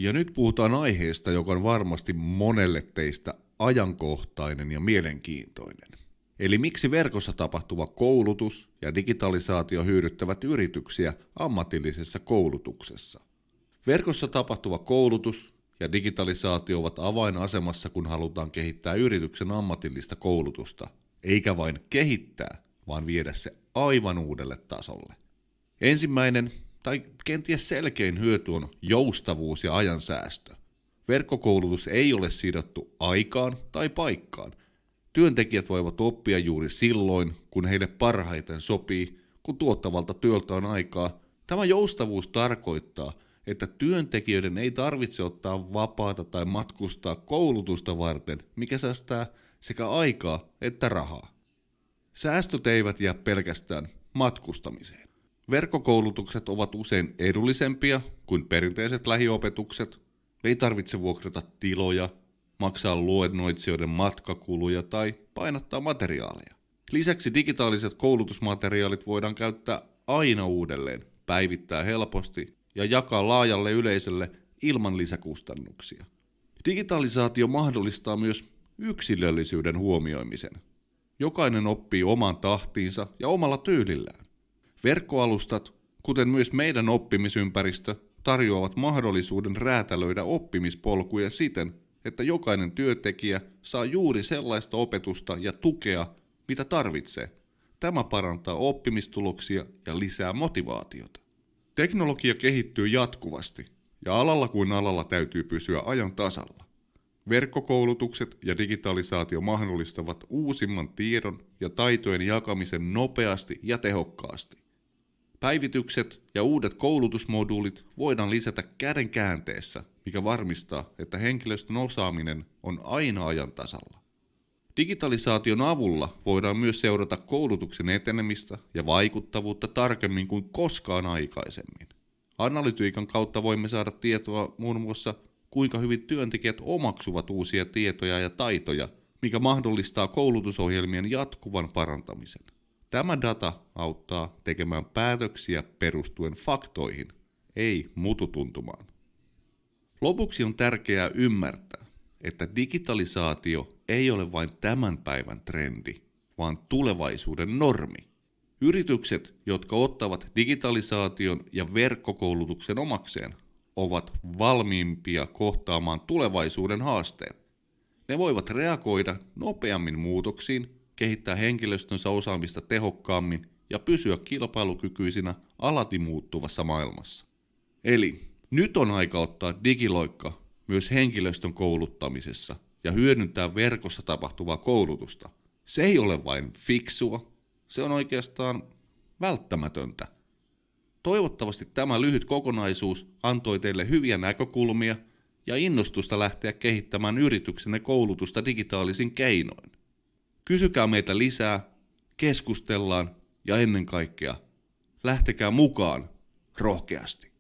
Ja nyt puhutaan aiheesta, joka on varmasti monelle teistä ajankohtainen ja mielenkiintoinen. Eli miksi verkossa tapahtuva koulutus ja digitalisaatio hyödyttävät yrityksiä ammatillisessa koulutuksessa. Verkossa tapahtuva koulutus ja digitalisaatio ovat avainasemassa, kun halutaan kehittää yrityksen ammatillista koulutusta, eikä vain kehittää, vaan viedä se aivan uudelle tasolle. Ensimmäinen tai kenties selkein hyöty on joustavuus ja ajansäästö. Verkkokoulutus ei ole sidottu aikaan tai paikkaan. Työntekijät voivat oppia juuri silloin, kun heille parhaiten sopii, kun tuottavalta työltä on aikaa. Tämä joustavuus tarkoittaa, että työntekijöiden ei tarvitse ottaa vapaata tai matkustaa koulutusta varten, mikä säästää sekä aikaa että rahaa. Säästöt eivät jää pelkästään matkustamiseen. Verkkokoulutukset ovat usein edullisempia kuin perinteiset lähiopetukset. Ei tarvitse vuokrata tiloja, maksaa luennoitsijoiden matkakuluja tai painottaa materiaaleja. Lisäksi digitaaliset koulutusmateriaalit voidaan käyttää aina uudelleen, päivittää helposti ja jakaa laajalle yleisölle ilman lisäkustannuksia. Digitalisaatio mahdollistaa myös yksilöllisyyden huomioimisen. Jokainen oppii oman tahtiinsa ja omalla tyylillään. Verkkoalustat, kuten myös meidän oppimisympäristö, tarjoavat mahdollisuuden räätälöidä oppimispolkuja siten, että jokainen työntekijä saa juuri sellaista opetusta ja tukea, mitä tarvitsee. Tämä parantaa oppimistuloksia ja lisää motivaatiota. Teknologia kehittyy jatkuvasti, ja alalla kuin alalla täytyy pysyä ajan tasalla. Verkkokoulutukset ja digitalisaatio mahdollistavat uusimman tiedon ja taitojen jakamisen nopeasti ja tehokkaasti. Päivitykset ja uudet koulutusmoduulit voidaan lisätä käden käänteessä, mikä varmistaa, että henkilöstön osaaminen on aina ajan tasalla. Digitalisaation avulla voidaan myös seurata koulutuksen etenemistä ja vaikuttavuutta tarkemmin kuin koskaan aikaisemmin. Analytiikan kautta voimme saada tietoa muun muassa, kuinka hyvin työntekijät omaksuvat uusia tietoja ja taitoja, mikä mahdollistaa koulutusohjelmien jatkuvan parantamisen. Tämä data auttaa tekemään päätöksiä perustuen faktoihin, ei mututuntumaan. Lopuksi on tärkeää ymmärtää, että digitalisaatio ei ole vain tämän päivän trendi, vaan tulevaisuuden normi. Yritykset, jotka ottavat digitalisaation ja verkkokoulutuksen omakseen, ovat valmiimpia kohtaamaan tulevaisuuden haasteet. Ne voivat reagoida nopeammin muutoksiin, kehittää henkilöstönsä osaamista tehokkaammin ja pysyä kilpailukykyisinä alati muuttuvassa maailmassa. Eli nyt on aika ottaa digiloikka myös henkilöstön kouluttamisessa ja hyödyntää verkossa tapahtuvaa koulutusta. Se ei ole vain fiksua, se on oikeastaan välttämätöntä. Toivottavasti tämä lyhyt kokonaisuus antoi teille hyviä näkökulmia ja innostusta lähteä kehittämään yrityksenne koulutusta digitaalisin keinoin. Kysykää meitä lisää, keskustellaan ja ennen kaikkea lähtekää mukaan rohkeasti.